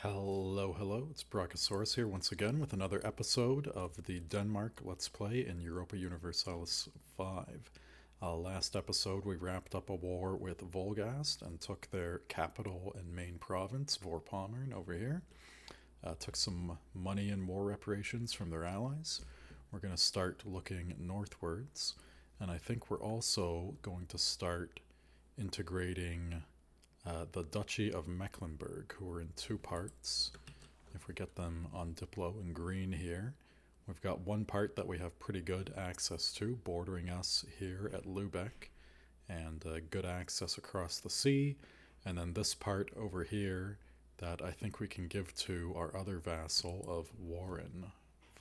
Hello, hello, it's Brachiosaurus here once again with another episode of the Denmark Let's Play in Europa Universalis 5. Last episode we wrapped up a war with Volgast and took their capital and main province, Vorpommern, over here. Took some money and war reparations from their allies. We're going to start looking northwards, and I think we're also going to start integrating the Duchy of Mecklenburg, who are in two parts. If we get them on Diplo in green here, we've got one part that we have pretty good access to, bordering us here at Lübeck, and good access across the sea. And then this part over here that I think we can give to our other vassal of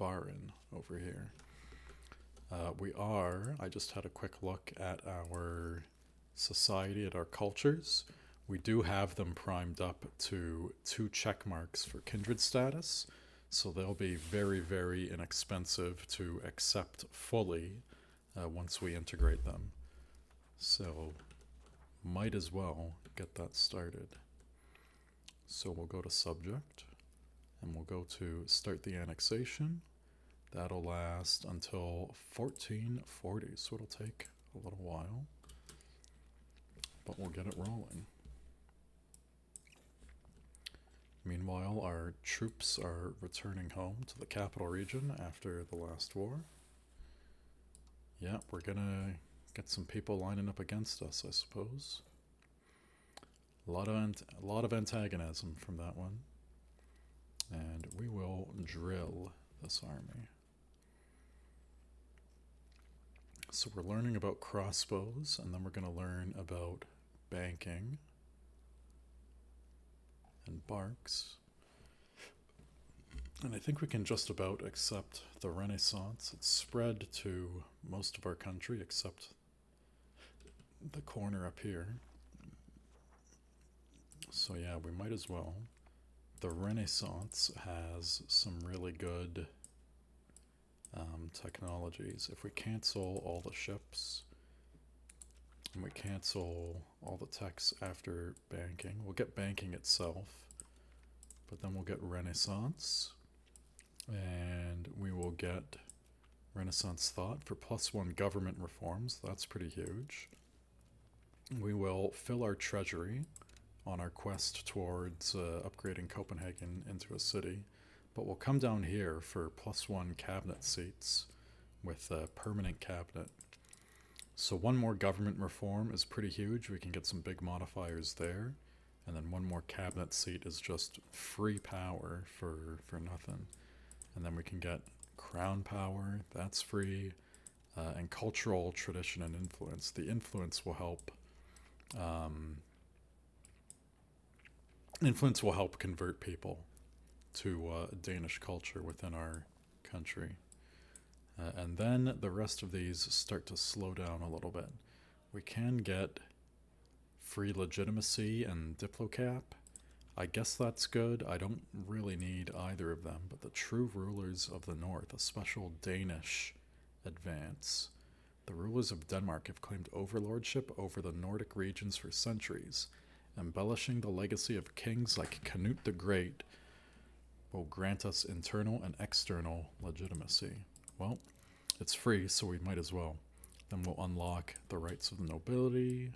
Varen over here. I just had a quick look at our society, at our cultures. We do have them primed up to 2 check marks for kindred status, so they'll be very, very inexpensive to accept fully once we integrate them. So, might as well get that started. So we'll go to subject, and we'll go to start the annexation. That'll last until 1440, so it'll take a little while, but we'll get it rolling. Meanwhile, our troops are returning home to the capital region after the last war. Yeah, we're gonna get some people lining up against us, I suppose. A lot of antagonism from that one. And we will drill this army. So we're learning about crossbows, and then we're going to learn about banking and barks. And I think we can just about accept the Renaissance. It's spread to most of our country except the corner up here. So yeah, we might as well. The Renaissance has some really good technologies. If we cancel all the ships and we cancel all the techs after banking, we'll get banking itself, but then we'll get Renaissance, and we will get Renaissance thought for +1 government reforms. That's pretty huge. We will fill our treasury on our quest towards upgrading Copenhagen into a city, but we'll come down here for +1 cabinet seats with a permanent cabinet. So one more government reform is pretty huge. We can get some big modifiers there. And then one more cabinet seat is just free power for nothing. And then we can get crown power, that's free. And cultural tradition and influence. The influence will help convert people to Danish culture within our country. And then the rest of these start to slow down a little bit. We can get free legitimacy and diplocap. I guess that's good. I don't really need either of them, but the true rulers of the north, a special Danish advance. The rulers of Denmark have claimed overlordship over the Nordic regions for centuries. Embellishing the legacy of kings like Canute the Great will grant us internal and external legitimacy. Well, it's free, so we might as well. Then we'll unlock the rights of the nobility.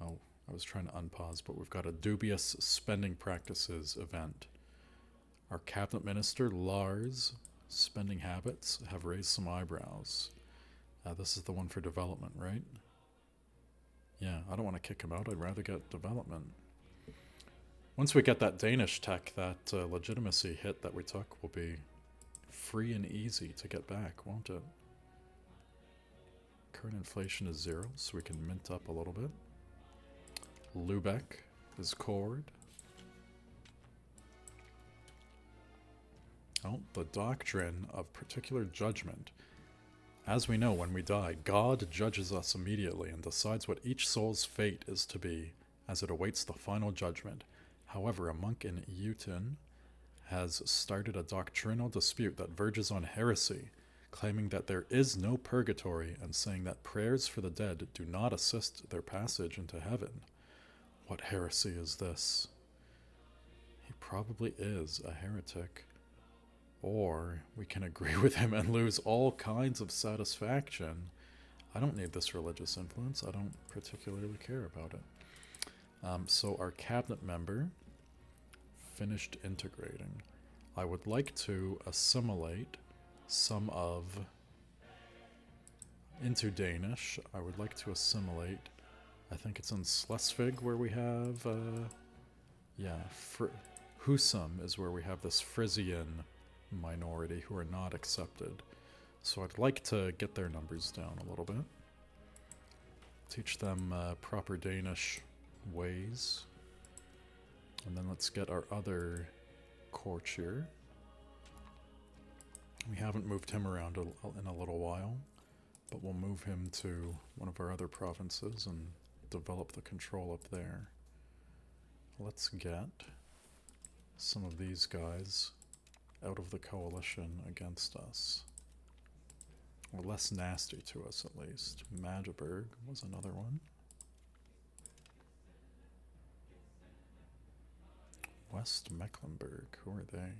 Oh, I was trying to unpause, but we've got a dubious spending practices event. Our cabinet minister, Lars, spending habits have raised some eyebrows. This is the one for development, right? Yeah, I don't want to kick him out. I'd rather get development. Once we get that Danish tech, that legitimacy hit that we took will be free and easy to get back, won't it? Current inflation is 0, so we can mint up a little bit. Lübeck is cored. Oh, the doctrine of particular judgment. As we know, when we die, God judges us immediately and decides what each soul's fate is to be as it awaits the final judgment. However, a monk in Uten has started a doctrinal dispute that verges on heresy, claiming that there is no purgatory and saying that prayers for the dead do not assist their passage into heaven. What heresy is this? probably is a heretic. Or we can agree with him and lose all kinds of satisfaction. I don't need this religious influence. I don't particularly care about it. So our cabinet member finished integrating. I would like to assimilate some of... into Danish. I would like to assimilate... I think it's in Slesvig where we have... Husum is where we have this Frisian minority who are not accepted. So I'd like to get their numbers down a little bit. Teach them proper Danish ways. And then let's get our other courtier. We haven't moved him around in a little while, but we'll move him to one of our other provinces and develop the control up there. Let's get some of these guys out of the coalition against us. Or less nasty to us, at least. Magdeburg was another one. West Mecklenburg, who are they?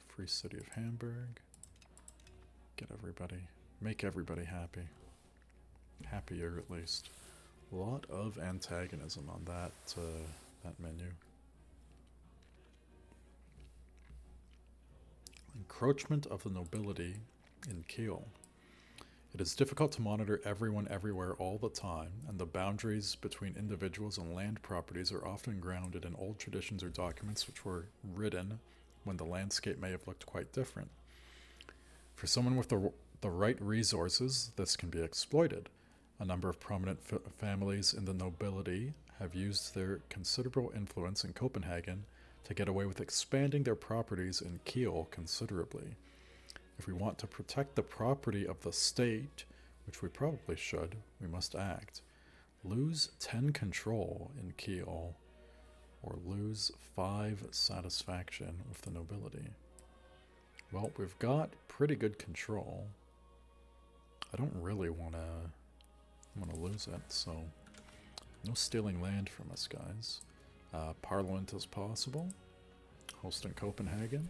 Free City of Hamburg. Get everybody, make everybody happy. Happier, at least. A lot of antagonism on that menu. Encroachment of the nobility in Kiel. It is difficult to monitor everyone everywhere all the time, and the boundaries between individuals and land properties are often grounded in old traditions or documents which were written when the landscape may have looked quite different. For someone with the right resources, this can be exploited. A number of prominent families in the nobility have used their considerable influence in Copenhagen to get away with expanding their properties in Kiel considerably. If we want to protect the property of the state, which we probably should, we must act. Lose 10 control in Kiel, or lose 5 satisfaction with the nobility. Well, we've got pretty good control. I don't really want to lose it, so no stealing land from us, guys. Parliament is possible. Hosting Copenhagen.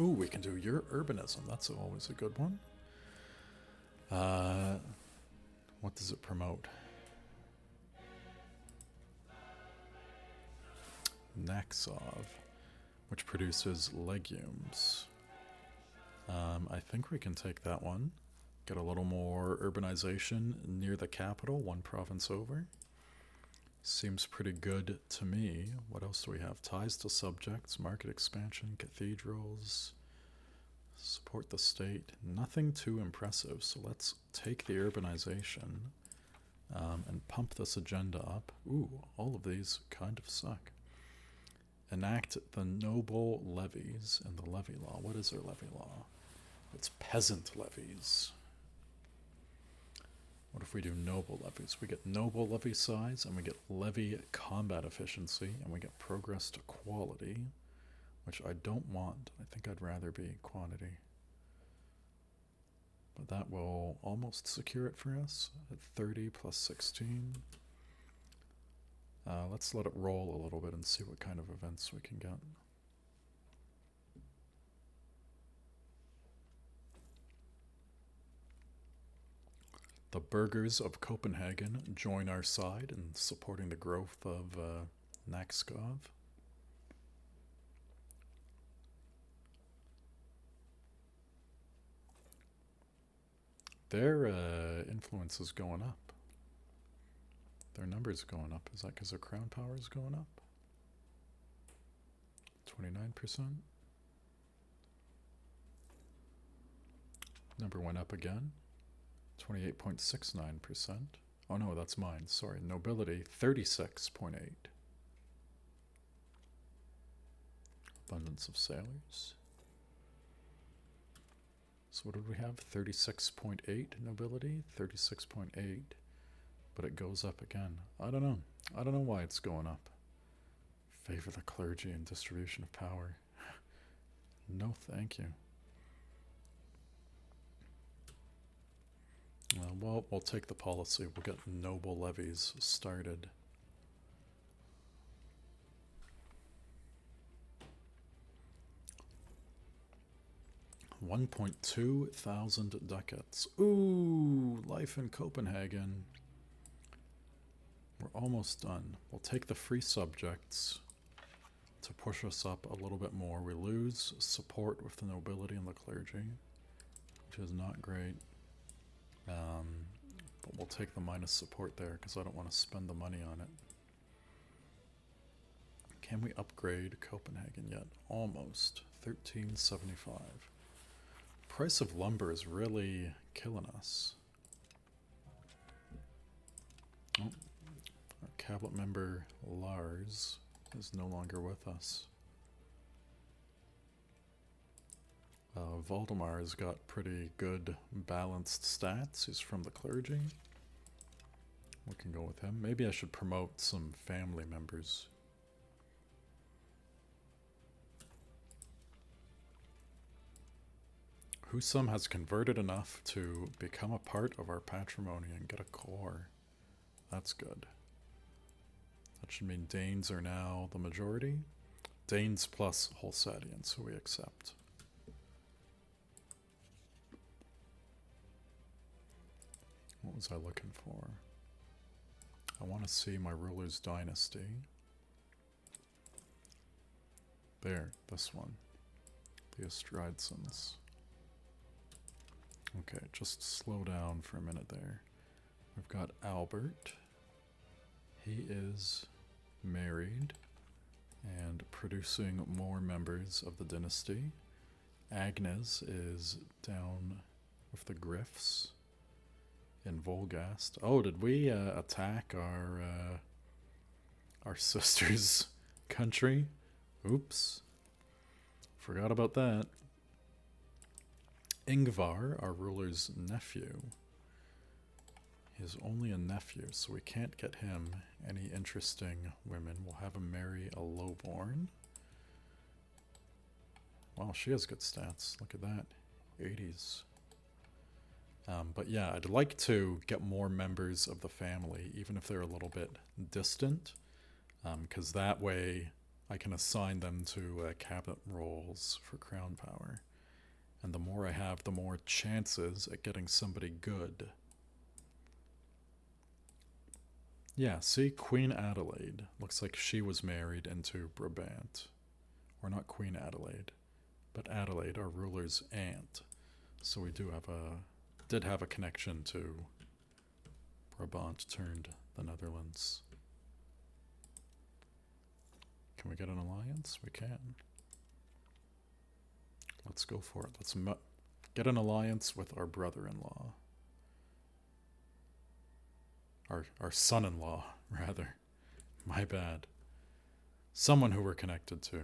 Ooh, we can do your urbanism. That's always a good one. What does it promote? Naxov, which produces legumes. I think we can take that one. Get a little more urbanization near the capital, one province over. Seems pretty good to me. What else do we have? Ties to subjects, market expansion, cathedrals, support the state. Nothing too impressive, so let's take the urbanization and pump this agenda up. Ooh, all of these kind of suck. Enact the noble levies and the levy law. What is our levy law? It's peasant levies. What if we do noble levies? We get noble levy size, and we get levy combat efficiency, and we get progress to quality, which I don't want. I think I'd rather be quantity. But that will almost secure it for us at 30 plus 16. Let's let it roll a little bit and see what kind of events we can get. The burghers of Copenhagen join our side in supporting the growth of Naxkov. Their influence is going up. Their numbers going up. Is that because their crown power is going up? 29%. Number went up again. 28.69%. Oh no, that's mine. Sorry. Nobility, 36.8. Abundance of sailors. So what did we have? 36.8 nobility? 36.8. But it goes up again. I don't know. I don't know why it's going up. Favor the clergy and distribution of power. No, thank you. Well, we'll take the policy. We'll get noble levies started. 1.2 thousand ducats. Ooh, life in Copenhagen. We're almost done. We'll take the free subjects to push us up a little bit more. We lose support with the nobility and the clergy, which is not great. But we'll take the minus support there because I don't want to spend the money on it. Can we upgrade Copenhagen yet? Almost. 1375. Price of lumber is really killing us. Oh, our cabinet member Lars is no longer with us. Valdemar's got pretty good balanced stats. He's from the clergy. We can go with him. Maybe I should promote some family members. Husum has converted enough to become a part of our patrimony and get a core. That's good. That should mean Danes are now the majority. Danes plus Holsatians, who we accept. What was I looking for? I want to see my ruler's dynasty. There, this one. The Estridsons. Okay, just slow down for a minute there. We've got Albert. He is married and producing more members of the dynasty. Agnes is down with the Griffs in Volgast. Oh, did we attack our sister's country? Oops. Forgot about that. Ingvar, our ruler's nephew, is only a nephew, so we can't get him any interesting women. We'll have him marry a lowborn. Wow, she has good stats. Look at that. 80s. But yeah, I'd like to get more members of the family, even if they're a little bit distant, because that way I can assign them to cabinet roles for crown power. And the more I have, the more chances at getting somebody good. Yeah, see, Queen Adelaide. Looks like she was married into Brabant. Or not Queen Adelaide, but Adelaide, our ruler's aunt. So we did have a connection to Brabant turned the Netherlands. Can we get an alliance? We can. Let's go for it. Let's get an alliance with our brother-in-law. Our son-in-law, rather. My bad. Someone who we're connected to.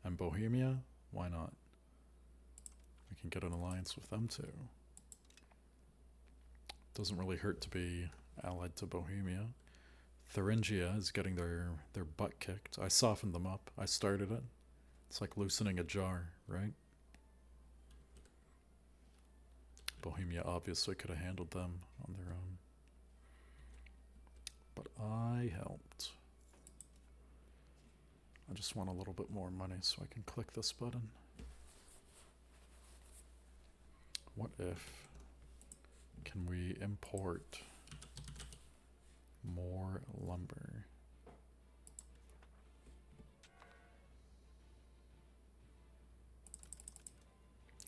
And Bohemia? Why not? We can get an alliance with them too. Doesn't really hurt to be allied to Bohemia. Thuringia is getting their butt kicked. I softened them up. I started it. It's like loosening a jar, right? Bohemia obviously could have handled them on their own. But I helped. I just want a little bit more money so I can click this button. What if... Can we import more lumber?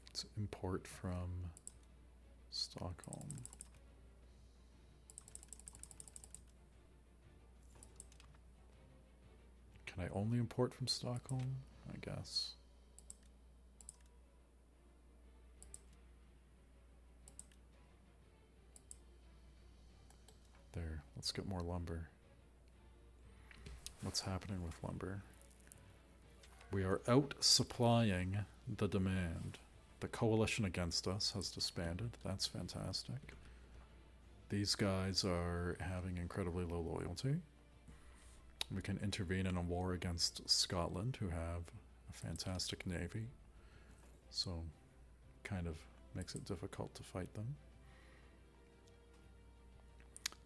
Let's import from Stockholm. Can I only import from Stockholm? I guess. There, let's get more lumber. What's happening with lumber? We are out supplying the demand. The coalition against us has disbanded. That's fantastic. These guys are having incredibly low loyalty. We can intervene in a war against Scotland, who have a fantastic navy. So, kind of makes it difficult to fight them.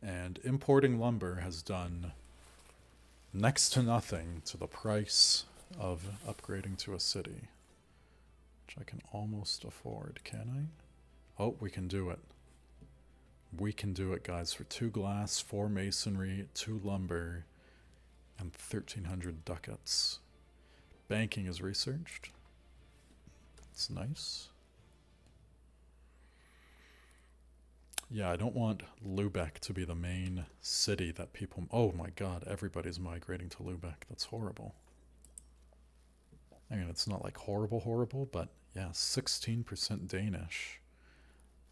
And importing lumber has done next to nothing to the price of upgrading to a city. which I can almost afford, can I? Oh, we can do it. We can do it, guys, for 2 glass, 4 masonry, 2 lumber, and 1,300 ducats. Banking is researched. It's nice. Yeah, I don't want Lübeck to be the main city that people... Oh my god, everybody's migrating to Lübeck. That's horrible. I mean, it's not like horrible, but yeah, 16% Danish.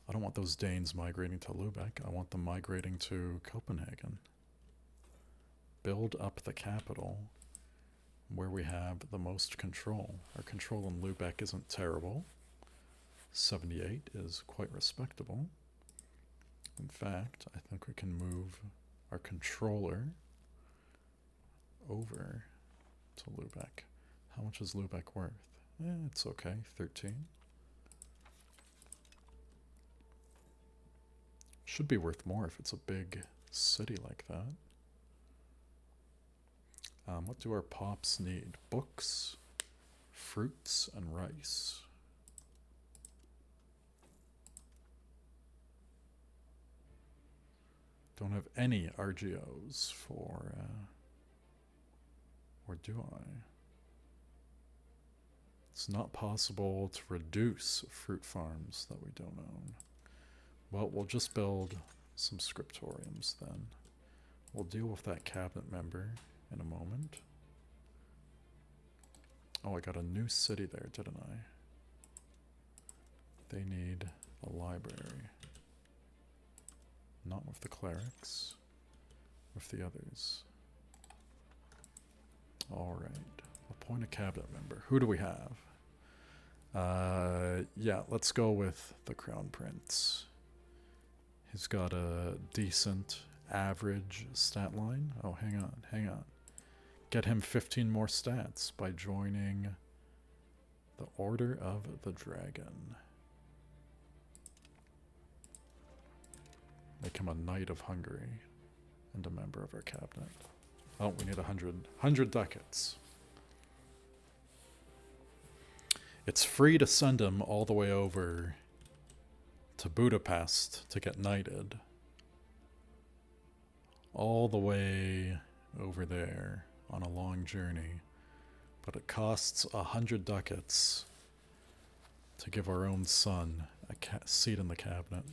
I don't want those Danes migrating to Lübeck. I want them migrating to Copenhagen. Build up the capital where we have the most control. Our control in Lübeck isn't terrible. 78 is quite respectable. In fact, I think we can move our controller over to Lübeck. How much is Lübeck worth? It's okay, 13. Should be worth more if it's a big city like that. What do our pops need? Books, fruits, and rice. Don't have any RGOs for, or do I? It's not possible to reduce fruit farms that we don't own. Well, we'll just build some scriptoriums then. We'll deal with that cabinet member in a moment. Oh, I got a new city there, didn't I? They need a library. Not with the clerics, with the others. Alright, appoint a cabinet member. Who do we have? Yeah, let's go with the Crown Prince. He's got a decent average stat line. Oh, hang on. Get him 15 more stats by joining the Order of the Dragon. Make him a Knight of Hungary and a member of our cabinet. Oh, we need 100 ducats. It's free to send him all the way over to Budapest to get knighted. All the way over there on a long journey. But it costs 100 ducats to give our own son a seat in the cabinet.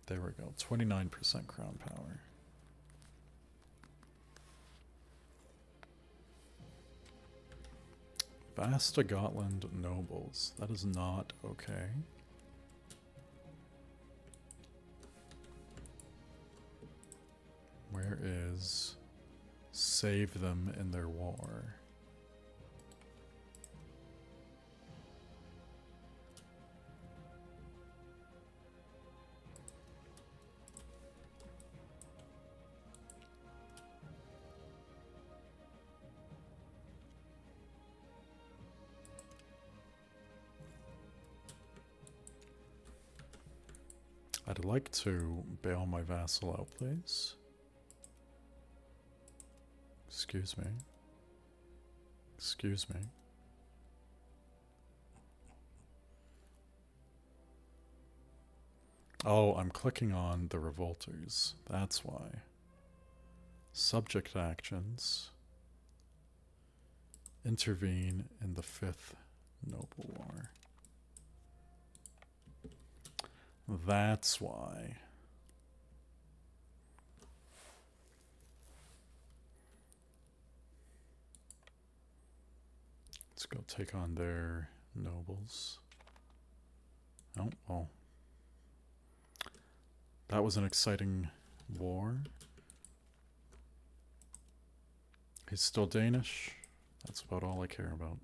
There we go, 29% crown power. Vasta Gotland nobles. That is not okay. Where is save them in their war? I'd like to bail my vassal out, please. Excuse me. Excuse me. Oh, I'm clicking on the revolters. That's why. Subject actions. Intervene in the 5th Noble War. That's why. Let's go take on their nobles. Oh, well. That was an exciting war. He's still Danish. That's about all I care about.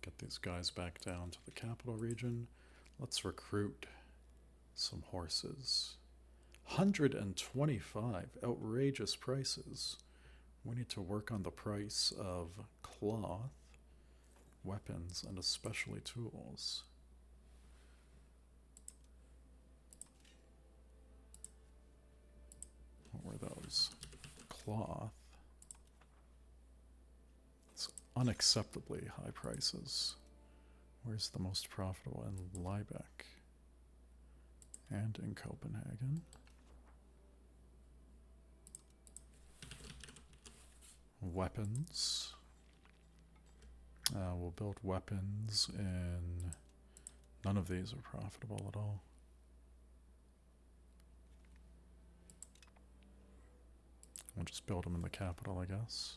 Get these guys back down to the capital region. Let's recruit some horses. 125 outrageous prices. We need to work on the price of cloth, weapons, and especially tools. cloth. It's unacceptably high prices. Where's the most profitable? In Liebeck and in Copenhagen. Weapons. We'll build weapons in... None of these are profitable at all. We'll just build them in the capital, I guess.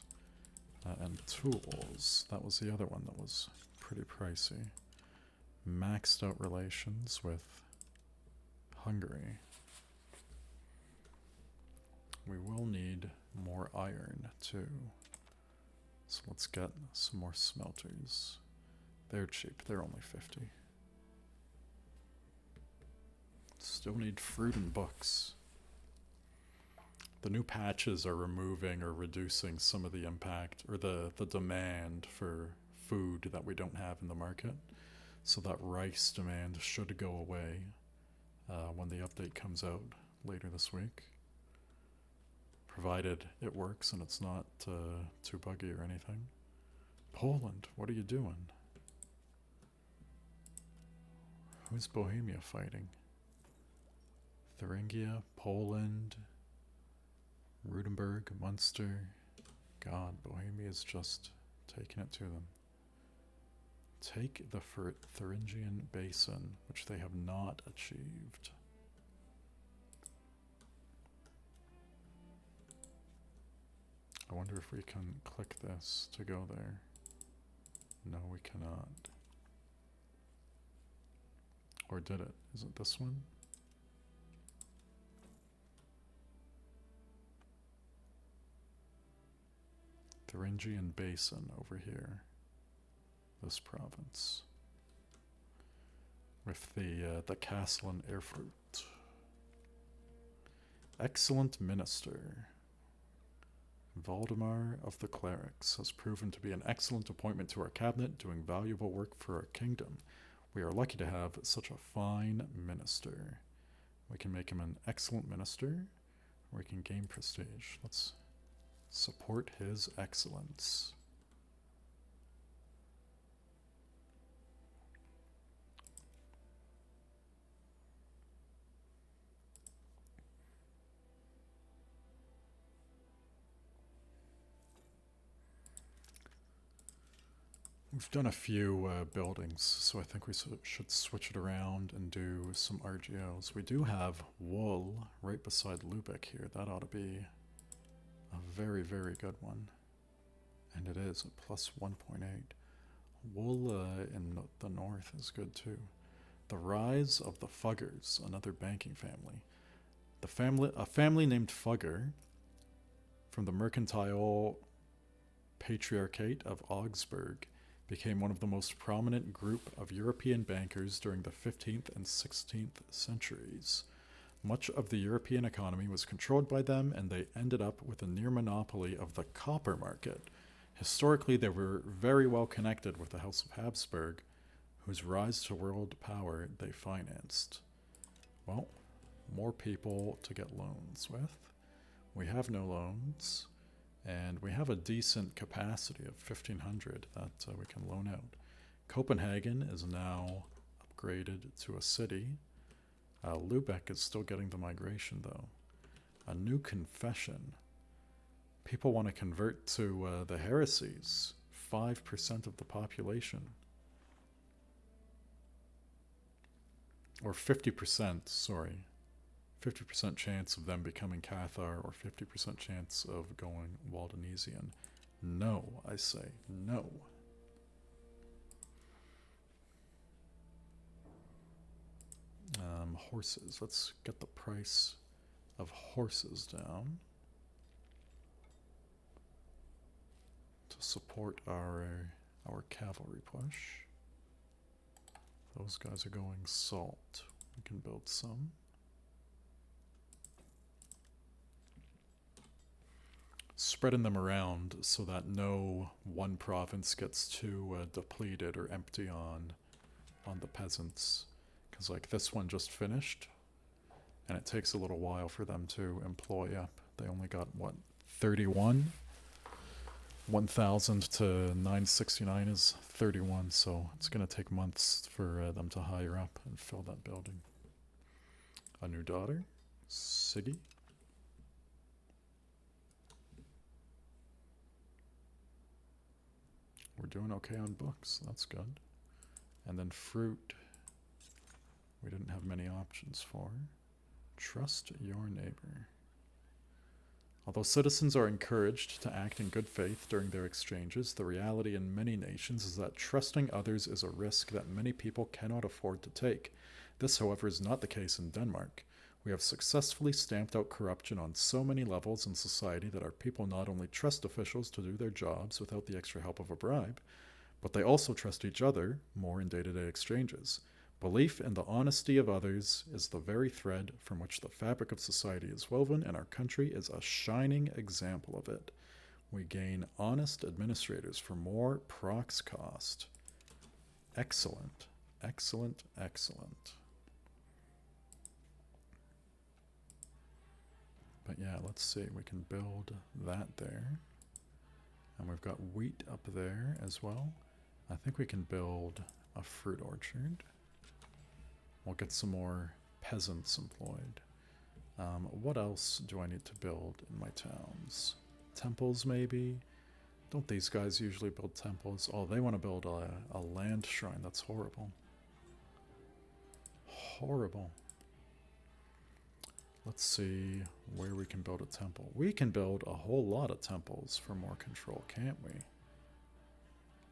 And tools. That was the other one that was pretty pricey. Maxed out relations with Hungary. We will need more iron, too. So let's get some more smelters. They're cheap. They're only 50. Still need fruit and books. The new patches are removing or reducing some of the impact or the demand for food that we don't have in the market. So that rice demand should go away when the update comes out later this week. Provided it works and it's not too buggy or anything. Poland, what are you doing? Who's Bohemia fighting? Thuringia, Poland, Rudenburg, Munster. God, Bohemia is just taking it to them. Take the Thuringian Basin, which they have not achieved. I wonder if we can click this to go there. No, we cannot. Or did it? Is it this one? Thuringian Basin over here. This province. With the castle in Erfurt. Excellent minister. Valdemar of the Clerics has proven to be an excellent appointment to our cabinet, doing valuable work for our kingdom. We are lucky to have such a fine minister. We can make him an excellent minister, or we can gain prestige. Let's support his excellence. We've done a few buildings, so I think we should switch it around and do some RGOs. We do have wool right beside Lübeck here. That ought to be a very, very good one. And it is a plus 1.8. Wool in the north is good too. The rise of the Fuggers, another banking family. A family named Fugger from the mercantile patriarchate of Augsburg became one of the most prominent group of European bankers during the 15th and 16th centuries. Much of the European economy was controlled by them, and they ended up with a near monopoly of the copper market. Historically, they were very well connected with the House of Habsburg, whose rise to world power they financed. Well, more people to get loans with. We have no loans. And we have a decent capacity of 1,500 that we can loan out. Copenhagen is now upgraded to a city. Lübeck is still getting the migration, though. A new confession. People want to convert to the heresies. 5% of the population. Or 50%, sorry. 50% chance of them becoming Cathar, or 50% chance of going Waldenesian. No, I say, no. Horses. Let's get the price of horses down to support our cavalry push. Those guys are going salt. We can build some. Spreading them around so that no one province gets too depleted or empty on the peasants. Because like this one just finished, and it takes a little while for them to employ up. They only got, what, 31. 1,000 to 969 is 31, so it's going to take months for them to hire up and fill that building. A new daughter, Siggy. We're doing okay on books, that's good. And then fruit, we didn't have many options for. Trust your neighbor. Although citizens are encouraged to act in good faith during their exchanges, the reality in many nations is that trusting others is a risk that many people cannot afford to take. This, however, is not the case in Denmark. We have successfully stamped out corruption on so many levels in society that our people not only trust officials to do their jobs without the extra help of a bribe, but they also trust each other more in day-to-day exchanges. Belief in the honesty of others is the very thread from which the fabric of society is woven, and our country is a shining example of it. We gain honest administrators for more prox cost. Excellent, excellent, excellent. But yeah, let's see, we can build that there. And we've got wheat up there as well. I think we can build a fruit orchard. We'll get some more peasants employed. What else do I need to build in my towns? Temples, maybe? Don't these guys usually build temples? Oh, they want to build a land shrine. That's horrible. Horrible. Let's see where we can build a temple. We can build a whole lot of temples for more control, can't we?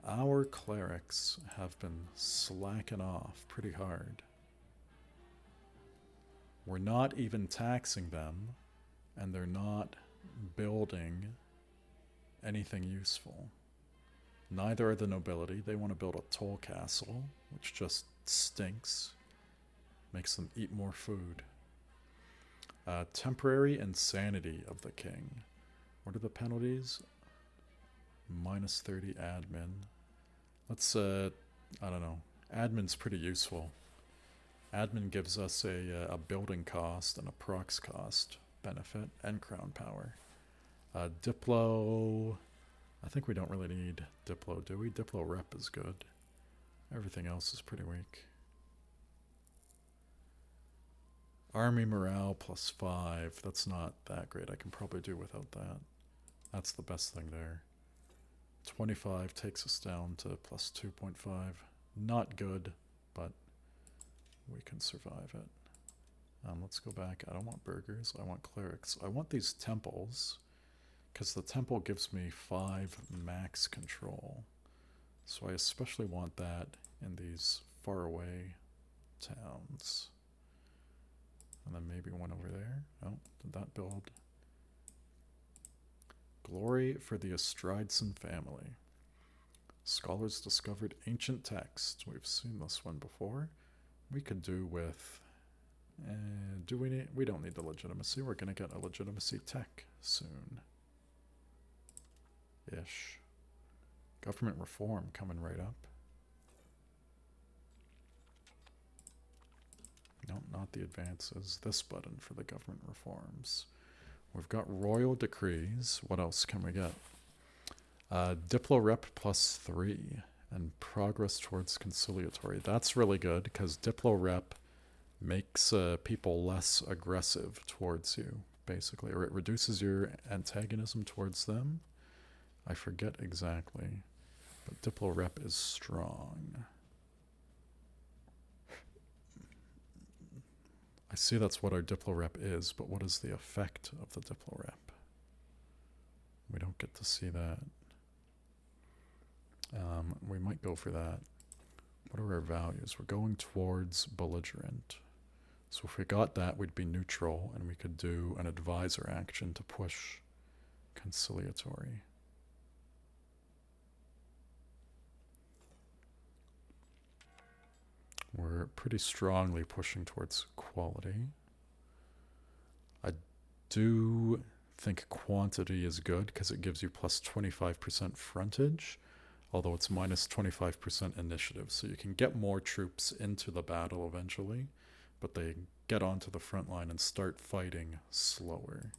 Our clerics have been slacking off pretty hard. We're not even taxing them, and they're not building anything useful. Neither are the nobility. They want to build a toll castle, which just stinks. Makes them eat more food. Temporary insanity of the king. What are the penalties? Minus 30 admin. Let's, I don't know. Admin's pretty useful. Admin gives us a building cost and a prox cost benefit and crown power. Diplo, I think we don't really need Diplo, do we? Diplo rep is good. Everything else is pretty weak. Army morale +5, that's not that great. I can probably do without that. That's the best thing there. 25 takes us down to +2.5. Not good, but we can survive it. Let's go back. I don't want burgers. I want clerics. I want these temples, because the temple gives me 5 max control. So I especially want that in these faraway towns. And then maybe one over there. Oh, did that build? Glory for the Estridson family. Scholars discovered ancient texts. We've seen this one before. We could do with... do we need... We don't need the legitimacy. We're going to get a legitimacy tech soon. Ish. Government reform coming right up. No, not the advances. This button for the government reforms. We've got royal decrees. What else can we get? Diplo rep +3 and progress towards conciliatory. That's really good because Diplo rep makes people less aggressive towards you, basically, or it reduces your antagonism towards them. I forget exactly, but Diplo rep is strong. I see that's what our Diplo rep is, but what is the effect of the Diplo rep? We don't get to see that. We might go for that. What are our values? We're going towards belligerent. So if we got that, we'd be neutral, and we could do an advisor action to push conciliatory. We're pretty strongly pushing towards quality. I do think quantity is good because it gives you +25% frontage, although it's minus 25% initiative. So you can get more troops into the battle eventually, but they get onto the front line and start fighting slower.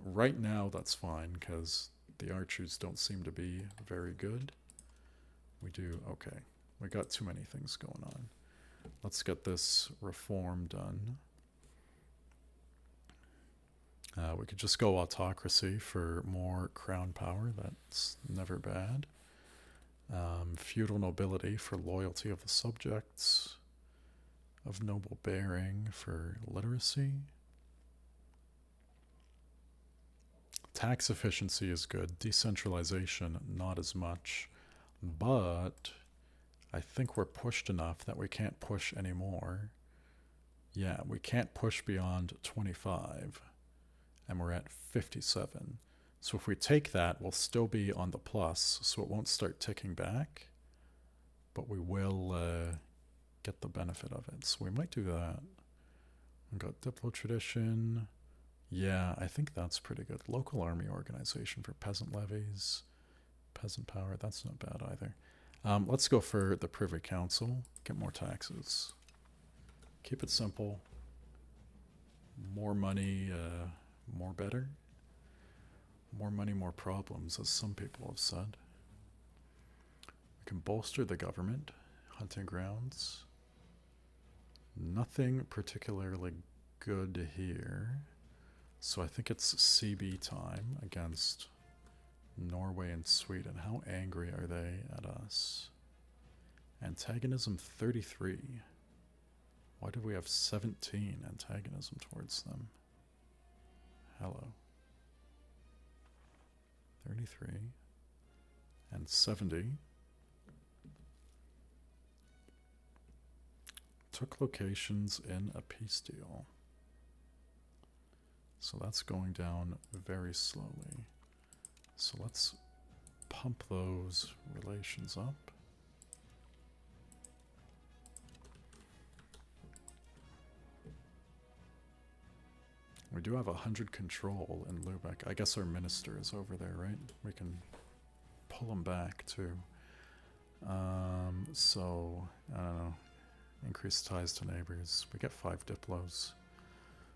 Right now, that's fine, because the archers don't seem to be very good. We do, okay. We got too many things going on. Let's get this reform done. We could just go autocracy for more crown power. That's never bad. Feudal nobility for loyalty of the subjects. Of noble bearing for literacy. Tax efficiency is good. Decentralization, not as much. But I think we're pushed enough that we can't push anymore. Yeah, we can't push beyond 25. And we're at 57. So if we take that, we'll still be on the plus, so it won't start ticking back. But we will get the benefit of it. So we might do that. We've got Diplo Tradition. Yeah, I think that's pretty good. Local army organization for peasant levies. Peasant power, that's not bad either. Let's go for the Privy Council. Get more taxes. Keep it simple. More money, more better. More money, more problems, as some people have said. We can bolster the government. Hunting grounds. Nothing particularly good here. So I think it's CB time against Norway and Sweden. How angry are they at us? Antagonism 33. Why do we have 17 antagonism towards them? Hello. 33 and 70. Took locations in a peace deal. So that's going down very slowly. So let's pump those relations up. We do have 100 control in Lubeck. I guess our minister is over there, right? We can pull him back too. So, I don't know. Increase ties to neighbors. We get 5 diplos.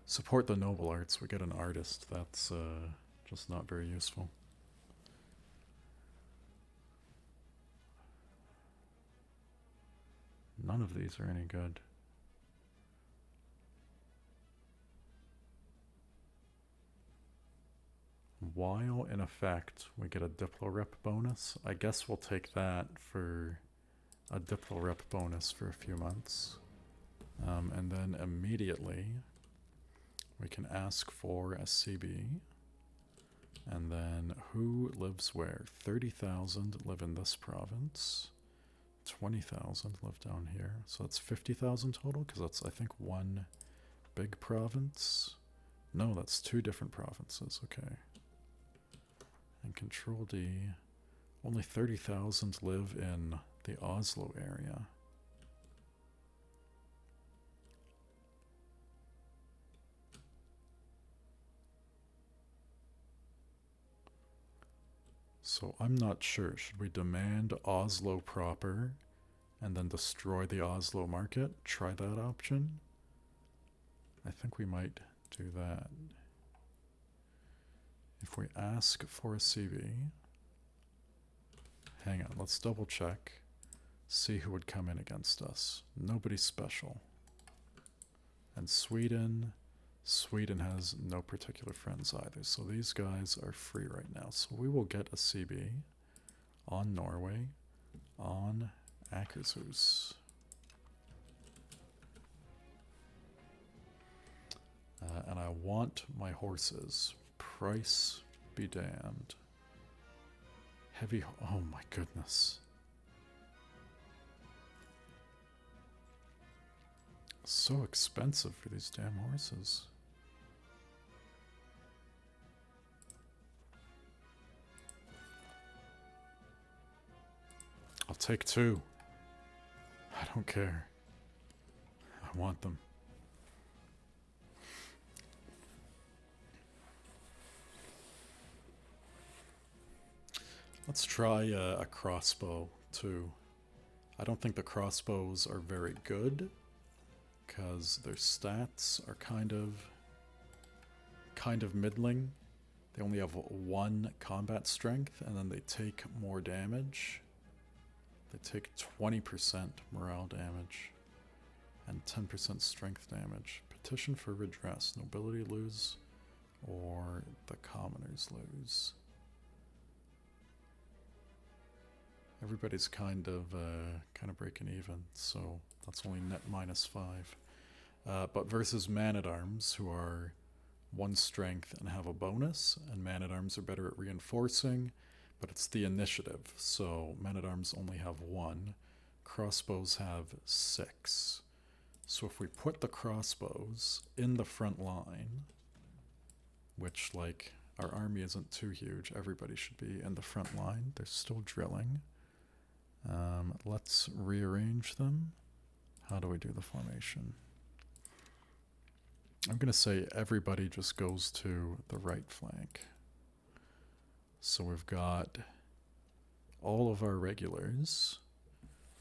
Support the noble arts. We get an artist. That's just not very useful. None of these are any good. While in effect, we get a Diplo Rep bonus. I guess we'll take that for a Diplo Rep bonus for a few months. And then immediately, we can ask for a CB. And then who lives where? 30,000 live in this province. 20,000 live down here. So that's 50,000 total, because that's, I think, one big province. No, that's 2 different provinces. Okay. And Control D. Only 30,000 live in the Oslo area. So I'm not sure. Should we demand Oslo proper and then destroy the Oslo market? Try that option? I think we might do that. If we ask for a CB, hang on, let's double check, see who would come in against us. Nobody special. And Sweden has no particular friends either, so these guys are free right now. So we will get a CB on Norway, on Akershus. And I want my horses. Price be damned. Heavy, oh my goodness. So expensive for these damn horses. I'll take 2. I don't care. I want them. Let's try a crossbow too. I don't think the crossbows are very good because their stats are kind of middling. They only have 1 combat strength, and then they take more damage. They take 20% morale damage and 10% strength damage. Petition for redress. Nobility lose or the commoners lose. Everybody's kind of breaking even, so that's only net -5. But versus man-at-arms, who are 1 strength and have a bonus, and man-at-arms are better at reinforcing, but it's the initiative, so men-at-arms only have 1. Crossbows have 6. So if we put the crossbows in the front line, which, like, our army isn't too huge, everybody should be in the front line. They're still drilling. Let's rearrange them. How do we do the formation? I'm going to say everybody just goes to the right flank. So we've got all of our regulars,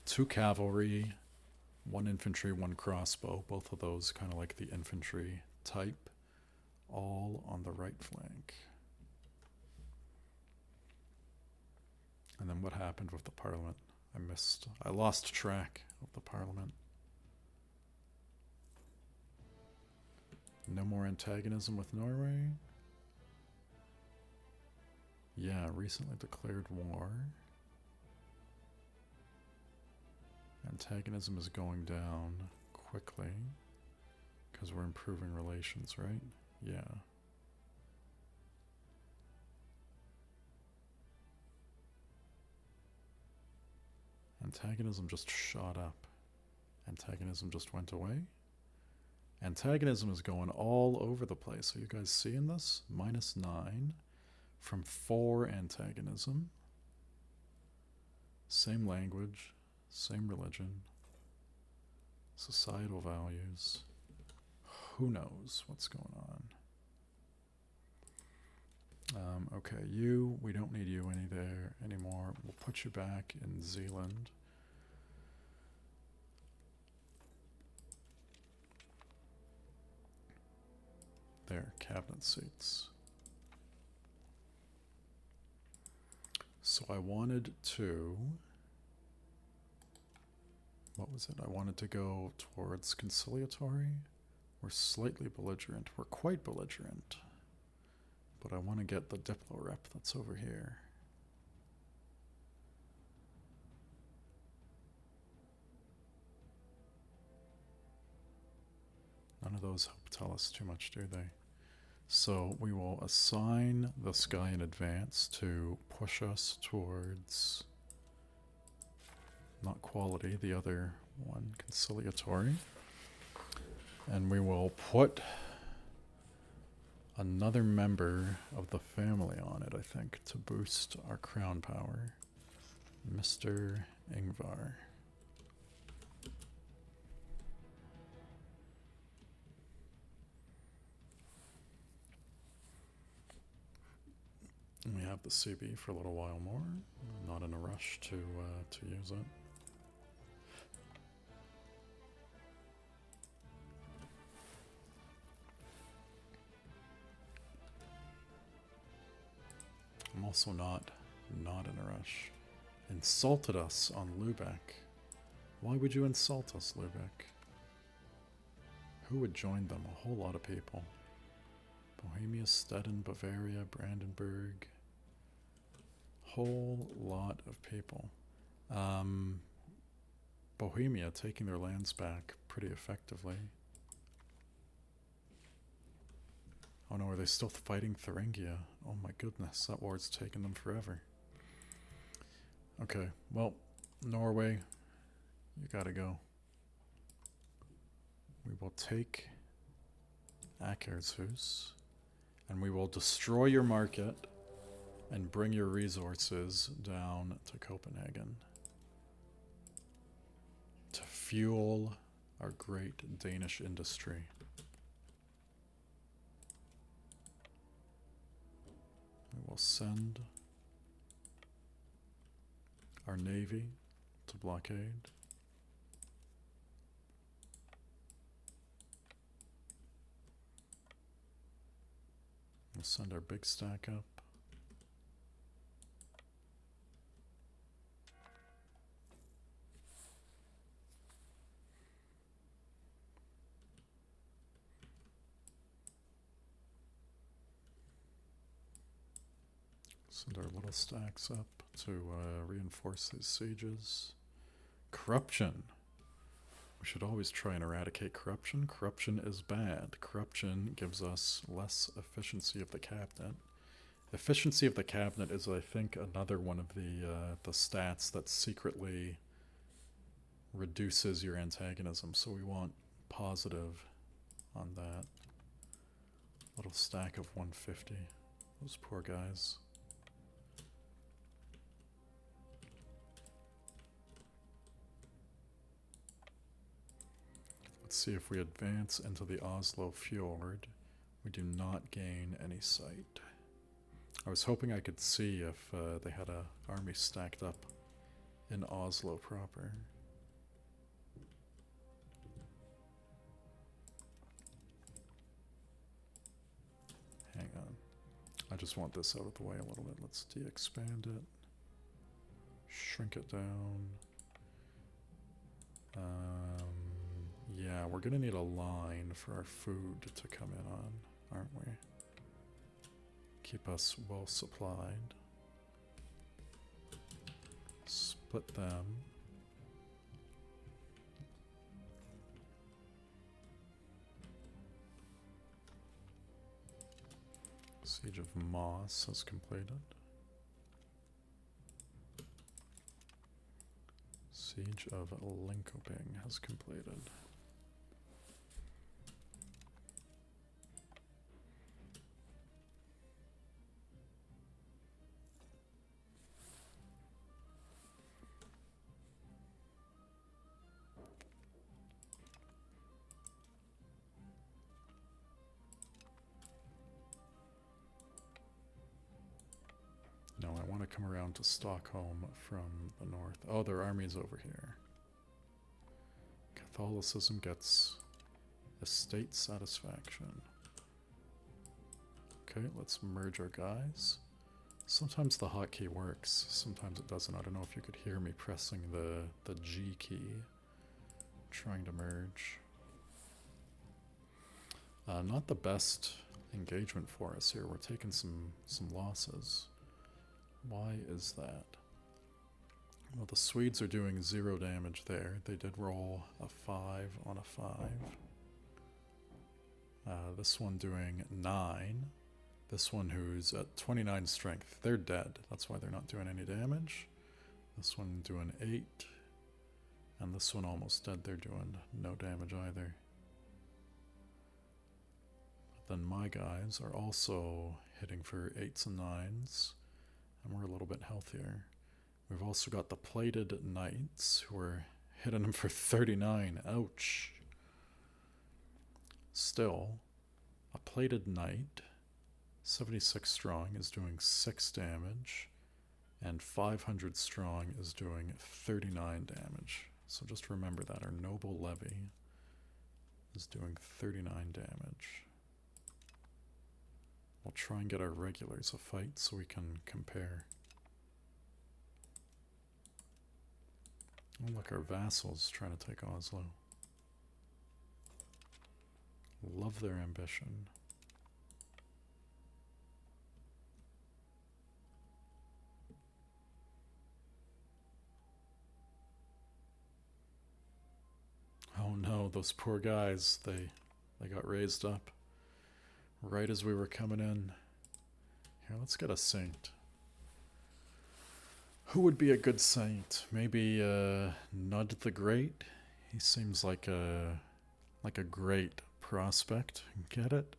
2 cavalry, 1 infantry, 1 crossbow, both of those kind of like the infantry type, all on the right flank. And then what happened with the parliament? I lost track of the parliament. No more antagonism with Norway. Yeah, recently declared war. Antagonism is going down quickly because we're improving relations, right? Yeah. Antagonism just shot up. Antagonism just went away. Antagonism is going all over the place. Are you guys seeing this? -9 from 4 antagonism. Same language, same religion, societal values. Who knows what's going on? Okay, we don't need you there anymore. We'll put you back in Zealand. There, cabinet seats. So I wanted to, what was it? I wanted to go towards conciliatory. We're slightly belligerent. We're quite belligerent. But I want to get the Diplo rep that's over here. None of those help tell us too much, do they? So we will assign this guy in advance to push us towards, not quality, the other one, conciliatory. And we will put another member of the family on it, I think, to boost our crown power. Mr. Ingvar. We have the CB for a little while more. Not in a rush to use it. I'm also not in a rush. Insulted us on Lübeck. Why would you insult us, Lübeck? Who would join them? A whole lot of people. Bohemia, Stettin, Bavaria, Brandenburg. Whole lot of people. Bohemia taking their lands back pretty effectively. Oh no, are they still fighting Thuringia? Oh my goodness, that war's taken them forever. Okay, well, Norway, you gotta go. We will take Akershus, and we will destroy your market and bring your resources down to Copenhagen to fuel our great Danish industry. We will send our navy to blockade. We'll send our big stack up. Send our little stacks up to reinforce these sieges. Corruption. We should always try and eradicate corruption. Corruption is bad. Corruption gives us less efficiency of the cabinet. Efficiency of the cabinet is, I think, another one of the stats that secretly reduces your antagonism. So we want positive on that. Little stack of 150. Those poor guys. Let's see if we advance into the Oslo Fjord. We do not gain any sight. I was hoping I could see if they had an army stacked up in Oslo proper. Hang on. I just want this out of the way a little bit. Let's de-expand it. Shrink it down. Yeah, we're going to need a line for our food to come in on, aren't we? Keep us well supplied. Split them. Siege of Moss has completed. Siege of Linkoping has completed. No, I want to come around to Stockholm from the north. Oh, their army's over here. Catholicism gets estate satisfaction. Okay, let's merge our guys. Sometimes the hotkey works, sometimes it doesn't. I don't know if you could hear me pressing the G key, trying to merge. Not the best engagement for us here. We're taking some losses. Why is that? Well, the Swedes are doing 0 damage there. They did roll a 5 on a 5. This one doing 9. This one who's at 29 strength. They're dead. That's why they're not doing any damage. This one doing 8. And this one almost dead. They're doing no damage either. But then my guys are also hitting for 8s and 9s. And we're a little bit healthier. We've also got the plated knights who are hitting them for 39. Ouch. Still, a plated knight, 76 strong, is doing 6 damage. And 500 strong is doing 39 damage. So just remember that. Our noble levy is doing 39 damage. We'll try and get our regulars a fight so we can compare. Oh, look, our vassals trying to take Oslo. Love their ambition. Oh no, those poor guys, they got raised up. Right as we were coming in. Here, let's get a saint. Who would be a good saint? Maybe Nud the Great? He seems like a great prospect. Get it?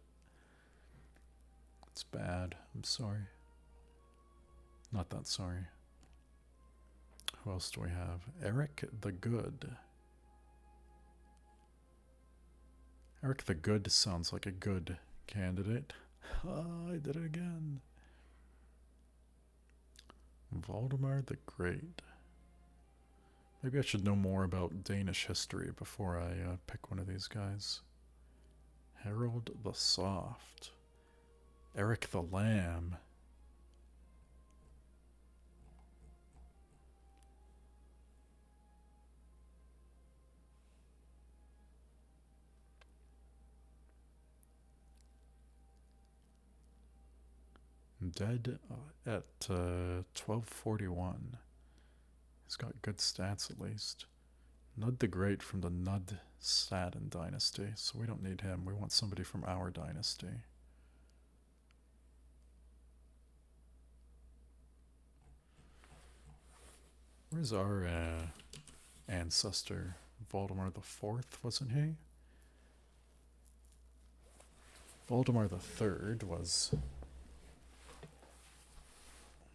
It's bad. I'm sorry. Not that sorry. Who else do we have? Eric the Good. Eric the Good sounds like a good candidate. Oh, I did it again. Valdemar the Great. Maybe I should know more about Danish history before I pick one of these guys. Harold the Soft. Eric the Lamb. Dead at 1241. He's got good stats at least. Nud the Great from the Nud Sadan dynasty, so we don't need him. We want somebody from our dynasty. Where's our ancestor? Voldemort the Fourth, wasn't he? Voldemort the Third was...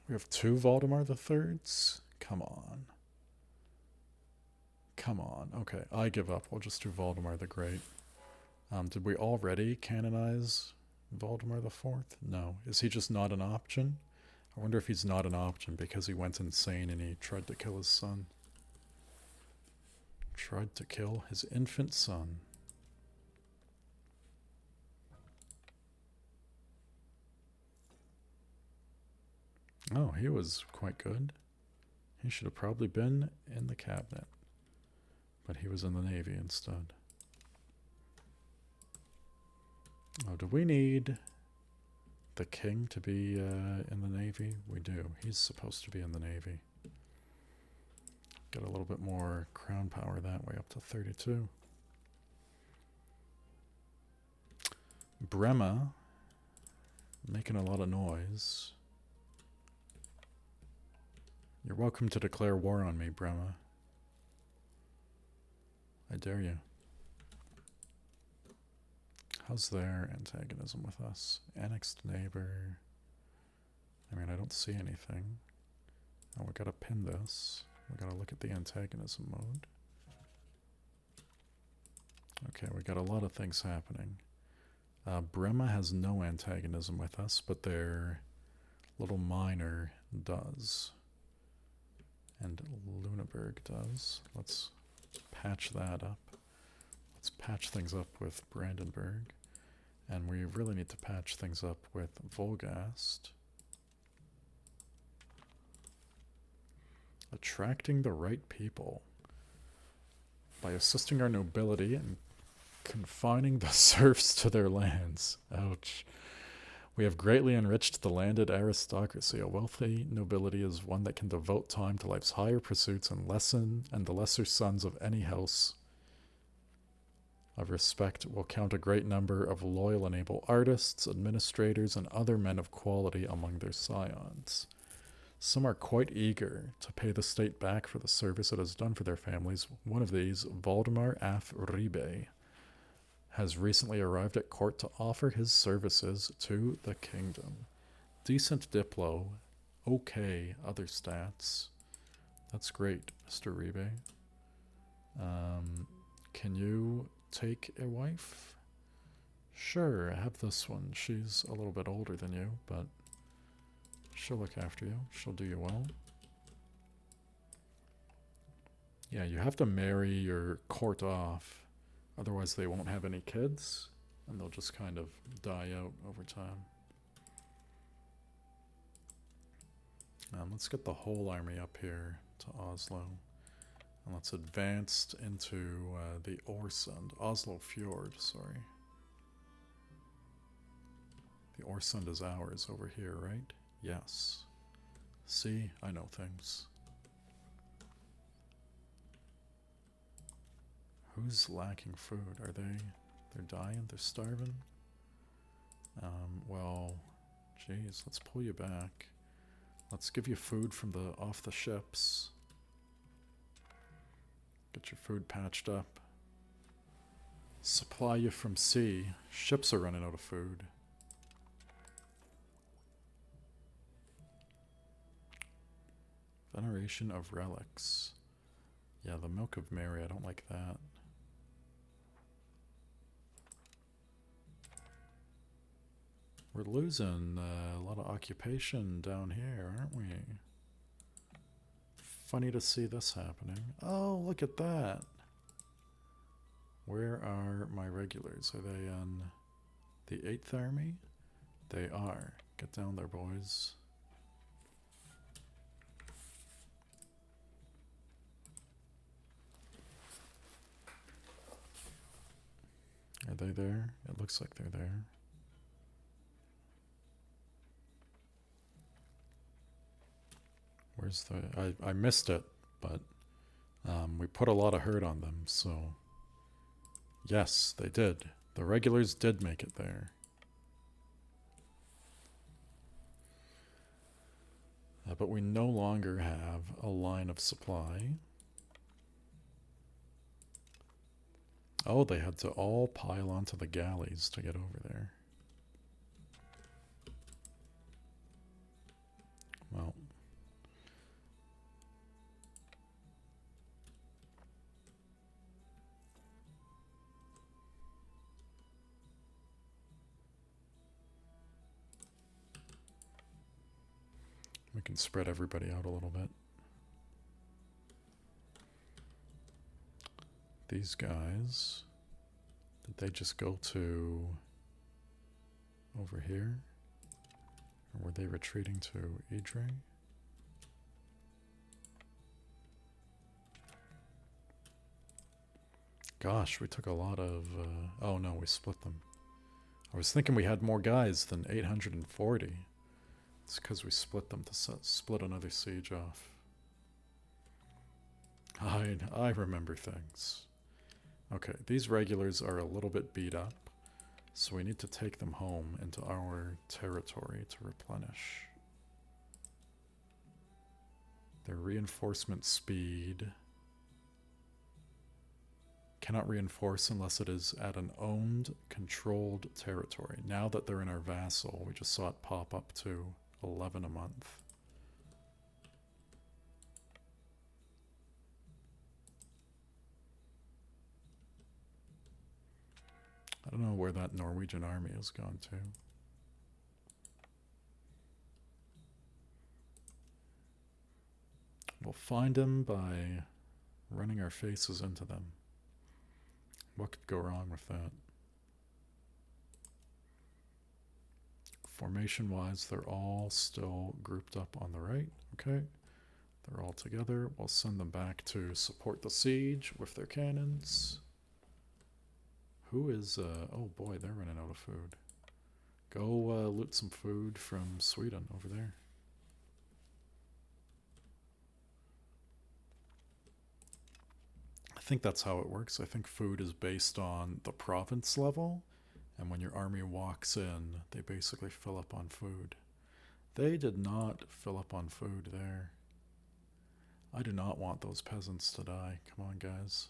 We have two Voldemort the Thirds? Come on. Come on. Okay, I give up. We'll just do Voldemort the Great. Did we already canonize Voldemort the Fourth? No. Is he just not an option? I wonder if he's not an option because he went insane and he tried to kill his son. Tried to kill his infant son. Oh, he was quite good. He should have probably been in the cabinet. But he was in the Navy instead. Oh, do we need the king to be in the Navy? We do. He's supposed to be in the Navy. Get a little bit more crown power that way, up to 32. Brema, making a lot of noise. You're welcome to declare war on me, Brema. I dare you. How's their antagonism with us? Annexed neighbor. I mean, I don't see anything. Oh, we gotta pin this. We gotta look at the antagonism mode. Okay, we got a lot of things happening. Brema has no antagonism with us, but their little minor does. And Luneburg does. Let's patch that up. Let's patch things up with Brandenburg. And we really need to patch things up with Volgast. Attracting the right people. By assisting our nobility and confining the serfs to their lands. Ouch. We have greatly enriched the landed aristocracy. A wealthy nobility is one that can devote time to life's higher pursuits and the lesser sons of any house of respect will count a great number of loyal and able artists, administrators, and other men of quality among their scions. Some are quite eager to pay the state back for the service it has done for their families. One of these, Valdemar af Ribe, has recently arrived at court to offer his services to the kingdom. Decent Diplo. Okay, other stats. That's great, Mr. Ribe. Can you take a wife? Sure, I have this one. She's a little bit older than you, but she'll look after you. She'll do you well. Yeah, you have to marry your court off. Otherwise they won't have any kids, and they'll just kind of die out over time. Let's get the whole army up here to Oslo. And let's advance into the Øresund. Oslo Fjord, sorry. The Øresund is ours over here, right? Yes. See, I know things. Who's lacking food? Are they... They're dying? They're starving? Well, geez, let's pull you back. Let's give you food from off the ships. Get your food patched up. Supply you from sea. Ships are running out of food. Veneration of relics. Yeah, the Milk of Mary, I don't like that. We're losing a lot of occupation down here, aren't we? Funny to see this happening. Oh, look at that. Where are my regulars? Are they on the 8th Army? They are. Get down there, boys. Are they there? It looks like they're there. Where's the... I missed it, but we put a lot of hurt on them, so... Yes, they did. The regulars did make it there. But we no longer have a line of supply. Oh, they had to all pile onto the galleys to get over there. Well. We can spread everybody out a little bit. These guys, did they just go to over here? Or were they retreating to Idre? Gosh, we took a lot of... oh no, we split them. I was thinking we had more guys than 840. It's because we split them to split another siege off. I remember things. Okay, these regulars are a little bit beat up, so we need to take them home into our territory to replenish. Their reinforcement speed cannot reinforce unless it is at an owned, controlled territory. Now that they're in our vassal, we just saw it pop up to 11 a month. I don't know where that Norwegian army has gone to. We'll find them by running our faces into them. What could go wrong with that? Formation-wise, they're all still grouped up on the right. Okay. They're all together. We'll send them back to support the siege with their cannons. Who is... oh boy, they're running out of food. Go loot some food from Sweden over there. I think that's how it works. I think food is based on the province level, and when your army walks in, they basically fill up on food. They did not fill up on food there. I do not want those peasants to die. Come on, guys.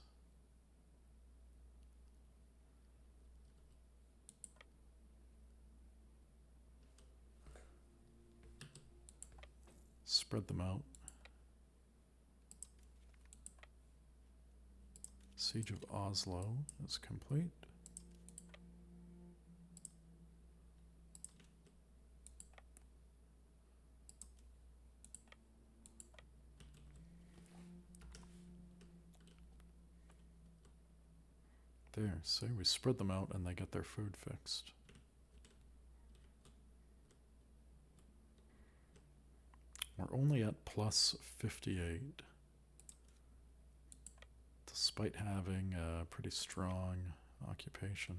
Spread them out. Siege of Oslo is complete. There, see, we spread them out and they get their food fixed. We're only at plus 58. Despite having a pretty strong occupation.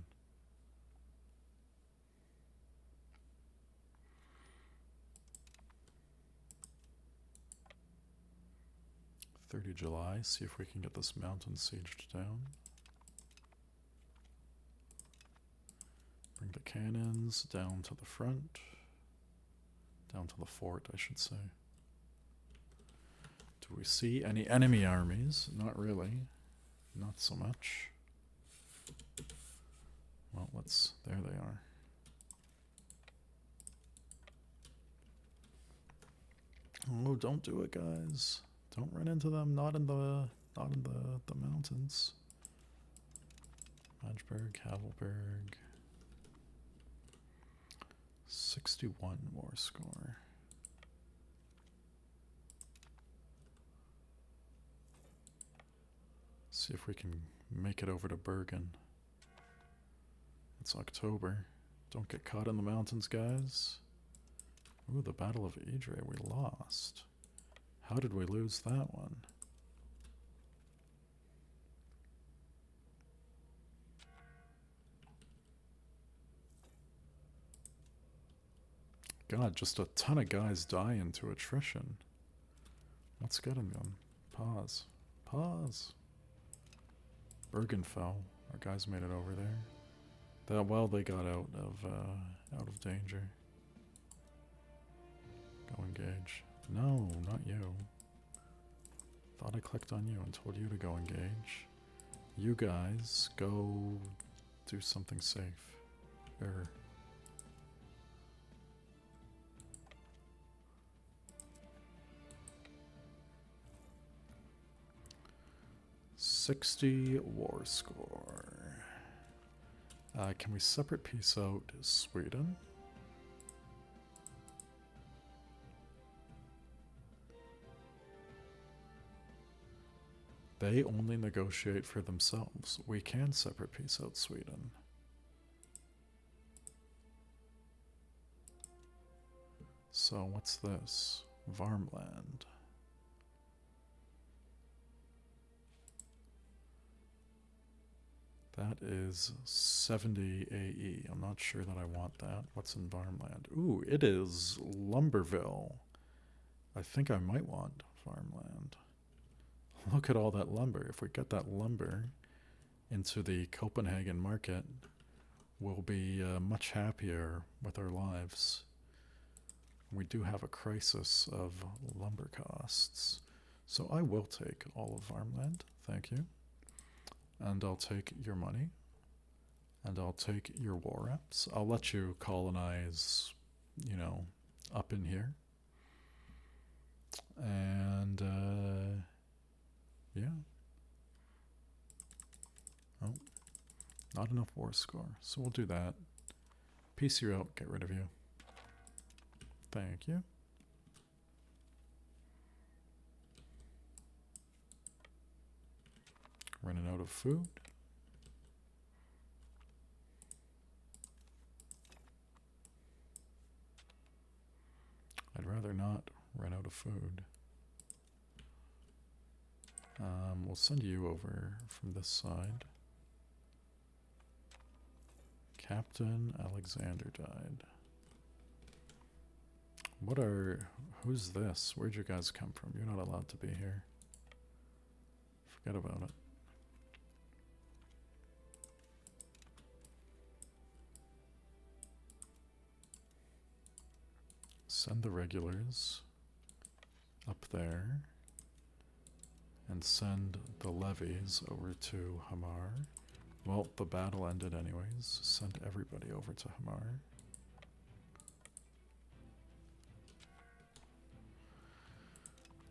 30 July, see if we can get this mountain sieged down. Bring the cannons down to the front. Down to the fort, I should say. Do we see any enemy armies? Not really. Not so much. Well, let's... there they are. Oh, don't do it, guys. Don't run into them. Not in the mountains. Magdeburg, Havelberg. 61 war score. See if we can make it over to Bergen. It's October. Don't get caught in the mountains, guys. Ooh, the Battle of Idre, we lost. How did we lose that one? God, just a ton of guys die into attrition. What's getting them? Pause. Pause. Bergenfell. Our guys made it over there. Well, they got out of danger. Go engage. No, not you. Thought I clicked on you and told you to go engage. You guys, go do something safe. Error. $60 war score. Can we separate piece out Sweden? They only negotiate for themselves. We can separate piece out Sweden. So what's this? Varmland. That is 70 AE. I'm not sure that I want that. What's in Farmland? Ooh, it is Lumberville. I think I might want farmland. Look at all that lumber. If we get that lumber into the Copenhagen market, we'll be much happier with our lives. We do have a crisis of lumber costs. So I will take all of farmland. Thank you. And I'll take your money. And I'll take your war reps. I'll let you colonize, you know, up in here. And, yeah. Oh, not enough war score. So we'll do that. Peace you out. Get rid of you. Thank you. Running out of food. I'd rather not run out of food. We'll send you over from this side. Captain Alexander died. Who's this? Where'd you guys come from? You're not allowed to be here. Forget about it. Send the regulars up there and send the levies over to Hamar. Well, the battle ended anyways. Send everybody over to Hamar.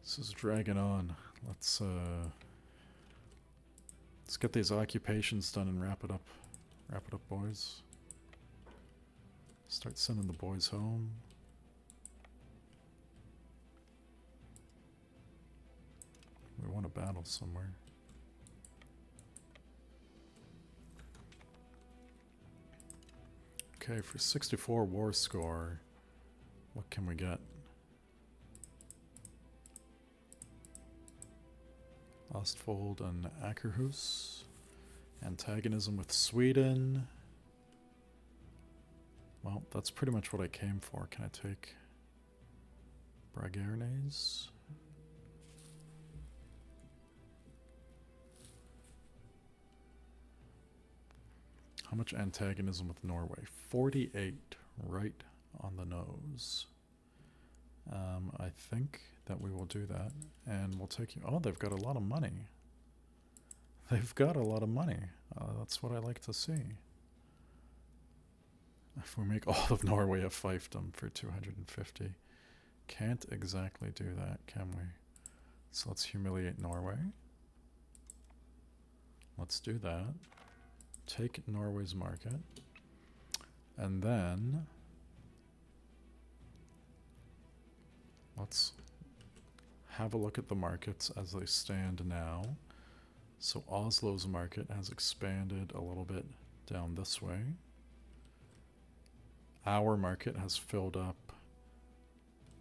This is dragging on. Let's get these occupations done and wrap it up. Wrap it up, boys. Start sending the boys home. We want a battle somewhere. Okay, for 64 war score, what can we get? Ostfold and Akerhus. Antagonism with Sweden. Well, that's pretty much what I came for. Can I take Bragernes? How much antagonism with Norway? 48, right on the nose. I think that we will do that, and we'll take you. Oh, they've got a lot of money. They've got a lot of money. That's what I like to see. If we make all of Norway a fiefdom for 250, can't exactly do that, can we? So let's humiliate Norway. Let's do that. Take Norway's market, and then let's have a look at the markets as they stand now. So Oslo's market has expanded a little bit down this way. Our market has filled up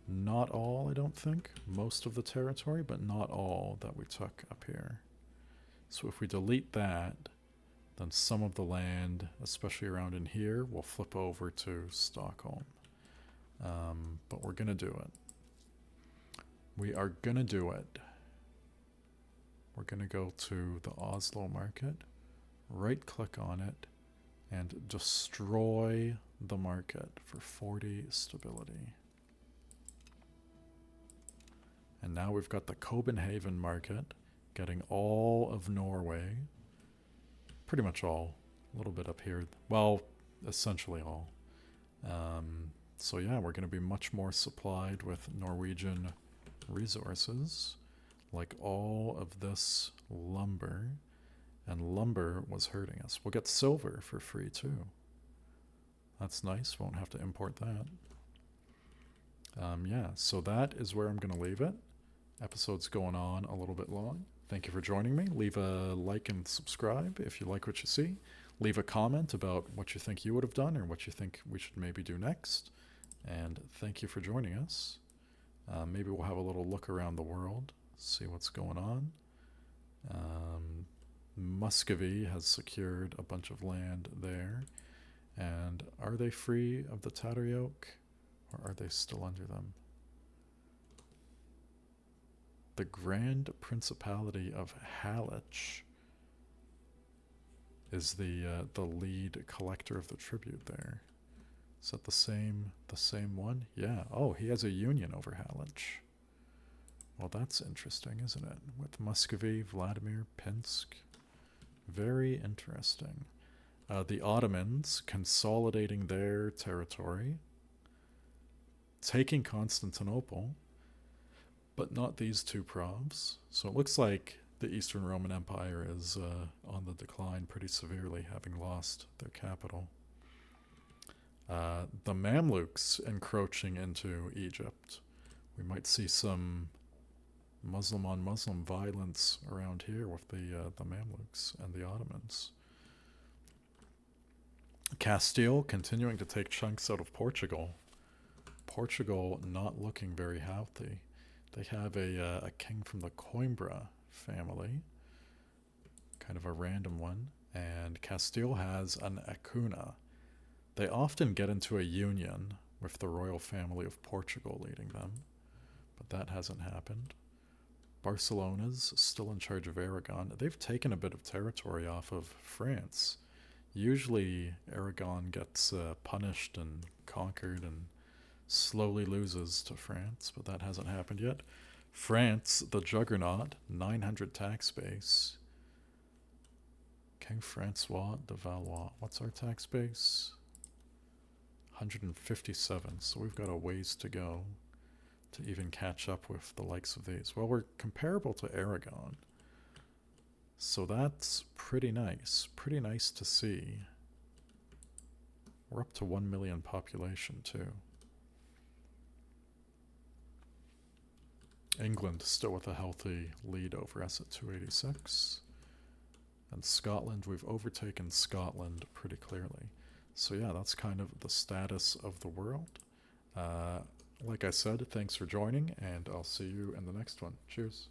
not all, I don't think. Most of the territory, but not all that we took up here. So if we delete that, then some of the land, especially around in here, will flip over to Stockholm. But we're going to do it. We are going to do it. We're going to go to the Oslo market, right-click on it, and destroy the market for 40 stability. And now we've got the Kobenhaven market getting all of Norway. Pretty much all. A little bit up here. Well, essentially all. So yeah, we're going to be much more supplied with Norwegian resources. Like all of this lumber. And lumber was hurting us. We'll get silver for free too. That's nice. Won't have to import that. Yeah, so that is where I'm going to leave it. Episode's going on a little bit long. Thank you for joining me. Leave a like and subscribe if you like what you see. Leave a comment about what you think you would have done or what you think we should maybe do next. And thank you for joining us. Maybe we'll have a little look around the world, see what's going on. Muscovy has secured a bunch of land there. And are they free of the Tatar yoke? Or are they still under them? The Grand Principality of Halych is the lead collector of the tribute there. Is that the same one? Yeah. Oh, he has a union over Halych. Well, that's interesting, isn't it? With Muscovy, Vladimir, Pinsk. Very interesting. The Ottomans consolidating their territory, taking Constantinople, but not these two provs. So it looks like the Eastern Roman Empire is on the decline pretty severely, having lost their capital. The Mamluks encroaching into Egypt. We might see some Muslim-on-Muslim violence around here with the Mamluks and the Ottomans. Castile continuing to take chunks out of Portugal. Portugal not looking very healthy. They have a king from the Coimbra family, kind of a random one, and Castile has an Acuna. They often get into a union with the royal family of Portugal leading them, but that hasn't happened. Barcelona's still in charge of Aragon. They've taken a bit of territory off of France. Usually Aragon gets punished and conquered and slowly loses to France, but that hasn't happened yet. France, the juggernaut, 900 tax base. King Francois de Valois. What's our tax base? 157, so we've got a ways to go to even catch up with the likes of these. Well, we're comparable to Aragon, so that's pretty nice. Pretty nice to see. We're up to 1 million population too. England still with a healthy lead over us at 286. And Scotland, we've overtaken Scotland pretty clearly. So yeah, that's kind of the status of the world. Like I said, thanks for joining, and I'll see you in the next one. Cheers.